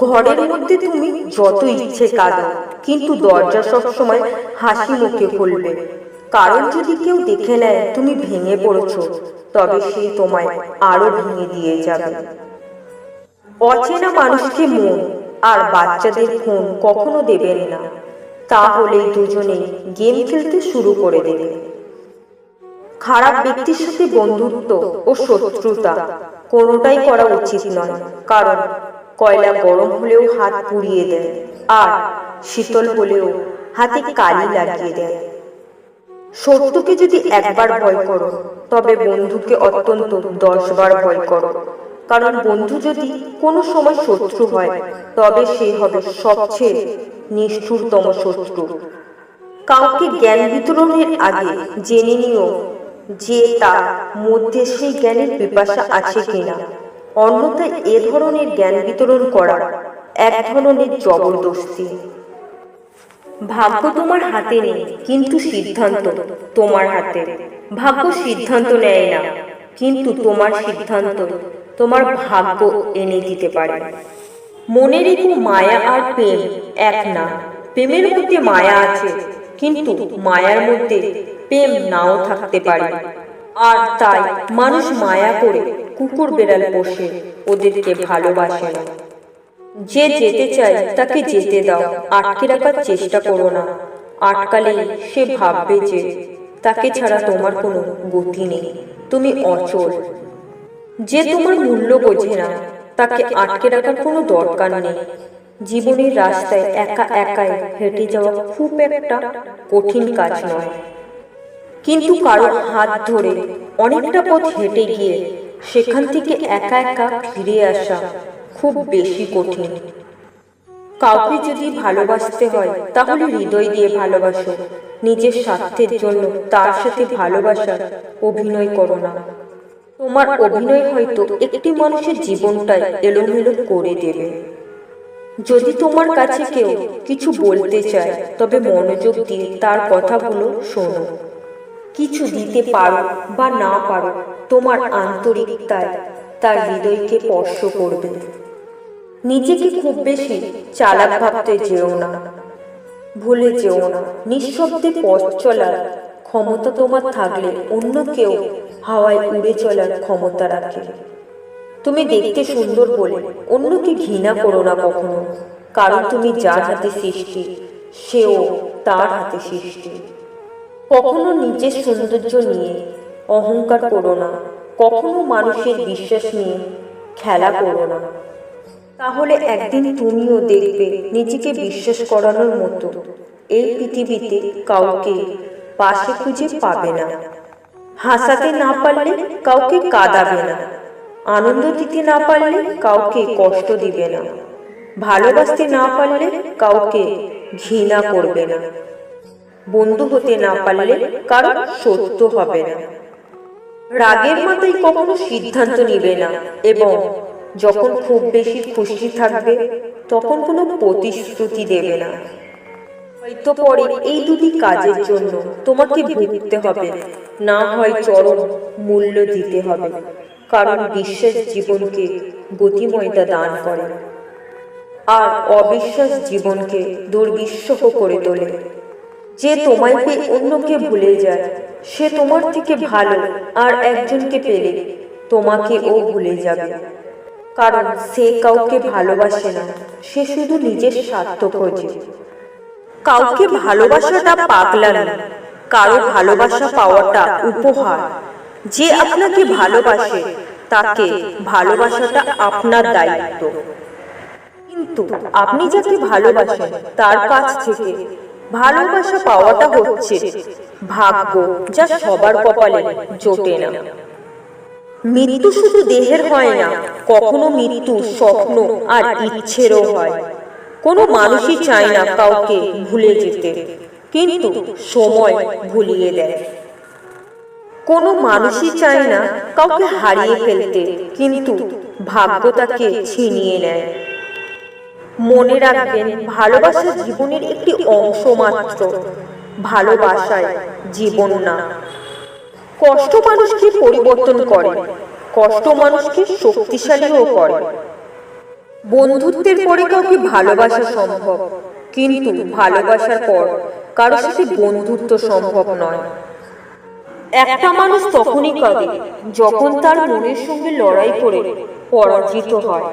ঘরের মধ্যে তুমি যত ইচ্ছে কাঁদো, কিন্তু দরজা সবসময় হাসি মুখে খুলবে। কারণ যদি কেউ দেখে নেয় তুমি ভেঙে পড়েছ, তবে সে তোমায় আরো ভেঙে দিয়ে যাবে। অচেনা মানুষকে মন আর বাচ্চাদের ফোন কখনো দেবেন না, তাহলেই দুজনেই গেম খেলতে শুরু করে দেবে। খারাপ ব্যক্তির সাথে বন্ধুত্ব ও শত্রুতা কোনোটাই করা উচিত নয়, কারণ কয়লা গরম হলেও হাত পুড়িয়ে দেয়, আর শীতল হলেও হাতে কালি লাগিয়ে দেয়। শত্রুকে যদি একবার ভয় করো, তবে বন্ধুকে অত্যন্ত 10 বার ভয় করো। কারণ বন্ধু যদি কোনো সময় শত্রু হয়, তবে সে হবে সবচেয়ে নিষ্ঠুরতম শত্রু। কাউকে জ্ঞান বিতরণের আগে জেনে নিও যে তার মধ্যে সেই জ্ঞানের পিপাসা আছে কিনা। অন্যথায় এ ধরনের জ্ঞান বিতরণ করা এক ধরনের জবরদস্তি। ভাগ্য তোমার হাতে নেই, কিন্তু সিদ্ধান্ত তোমার হাতে। ভাগ্য সিদ্ধান্ত নেয় না, কিন্তু তোমার সিদ্ধান্ত তোমার ভাগ্য এনে দিতে পারে। মনে রেখো, মায়া আর প্রেম এক না। প্রেমের মধ্যে মায়া আছে, কিন্তু মায়ার মধ্যে প্রেম নাও থাকতে পারে। আর তাই মানুষ মায়া করে কুকুর বেড়াল পোষে, ওদেরকে ভালোবাসে না। যে যেতে চায় তাকে যেতে দাও, আটকে রাখার চেষ্টা করো না। আটকালেই সে ভাববে যে তাকে ছাড়া তোমার কোনো গতি নেই, তুমি অচল। যে তোমার মূল্য বোঝে না, তাকে আটকে রাখার কোনো দরকার নেই। জীবনের রাস্তায় একা একাই হেঁটে যাওয়া খুব একটা কঠিন কাজ নয়, কিন্তু কারো হাত ধরে অনেকটা পথ হেঁটে গিয়ে সেখান থেকে একা একা ফিরে আসা খুব বেশি কঠিন। কাউকে যদি ভালোবাসতে হয়, তাহলে হৃদয় দিয়ে ভালোবাসো। নিজের স্বার্থের জন্য তার সাথে ভালোবাসার অভিনয় করো না। তোমার অভিনয় হয়তো একটি মানুষের জীবনটাই এলোমেলো করে দেবে। যদি তোমার কাছে কেউ কিছু বলতে চায়, তবে মনোযোগ দিয়ে তার কথাগুলো শোনো। কিছু দিতে পারো বা না পারো, তোমার আন্তরিকতায় তার হৃদয়কে স্পর্শ করবে। নিজেকে খুব বেশি চালাক ভাবতে যেও না। ভুলে যেও না, নিঃশব্দে পথ চলার ক্ষমতা তোমার থাকলে অন্য কেউ হাওয়ায় উড়ে চলার ক্ষমতা রাখে। তুমি দেখতে সুন্দর বলে অন্যকে ঘৃণা করো না কখনো, কারণ তুমি যার হাতে সৃষ্টি, সেও তার হাতে সৃষ্টি। কখনো নিজের সৌন্দর্য নিয়ে অহংকার করো না, কখনো মানুষের বিশ্বাস নিয়ে খেলা করো না। তাহলে একদিন তুমিও দেখবে নিজেকে বিশ্বাস করানোর মতো এই পৃথিবীতে কাউকে পাশে খুঁজে পাবে না। হাসাতে না পারলে কাউকে কাঁদাবে না, আনন্দ দিতে না পারলে কাউকে কষ্ট দিবে না, ভালোবাসতে না পারলে কাউকে ঘৃণা করবে না, বন্ধু হতে না পারলে কারো শত্রু হবে না। রাগের মাথায় কখনো সিদ্ধান্ত নিবে না, এবং যখন খুব বেশি খুশি থাকবে তখন কোনো প্রতিশ্রুতি দেবে না। হয়তো পরে এই দুটি কাজের জন্য তোমাকে ভুগতে হবে, না হয় চরম মূল্য দিতে হবে। কারণ বিশ্বাস জীবনকে গতিময়তা দান করে, আর অবিশ্বাস জীবনকে দুর্বিষহ করে তোলে। যে তোমায় পেয়ে অন্যকে ভুলে যায়, সে তোমার থেকে ভালো আর একজনকে পেলে তোমাকেও ভুলে যাবে। কারণ সে কাউকে ভালোবাসে না, সে শুধু নিজের স্বার্থ খোঁজে। কাউকে ভালোবাসাটা পাগলামি, কারো ভালোবাসা পাওয়াটা উপহার। যে আপনাকে ভালোবাসে তাকে ভালোবাসাটা আপনার দায়িত্ব, কিন্তু আপনি যাকে ভালোবাসেন তার কাছ থেকে ভালোবাসা পাওয়াটা হচ্ছে ভাগ্য, যা সবার কপালে জোটে না। মৃত্যু শুধু দেহের হয় না, কখনো মৃত্যু স্বপ্ন আর ইচ্ছেরও হয়। কোনো মানুষই চায় না কাউকে ভুলে যেতে, কিন্তু সময় ভুলিয়ে দেয়। কোনো মানুষই চায় না কাউকে হারিয়ে ফেলতে, কিন্তু ভাগ্য তাকে ছিনিয়ে নেয়। মনে রাখবেন, ভালোবাসা জীবনের একটি অংশ মাত্র, ভালোবাসায় জীবন না। কষ্ট মানুষকে পরিবর্তন করে, কষ্ট মানুষকে শক্তিশালীও করে। বন্ধুত্বের পরে কাউকে ভালোবাসা সম্ভব, কিন্তু ভালোবাসার পর কারো সাথে বন্ধুত্ব সম্ভব নয়। একটা মানুষ তখনই কাঁদে যখন তার মনের সঙ্গে লড়াই করে পরাজিত হয়।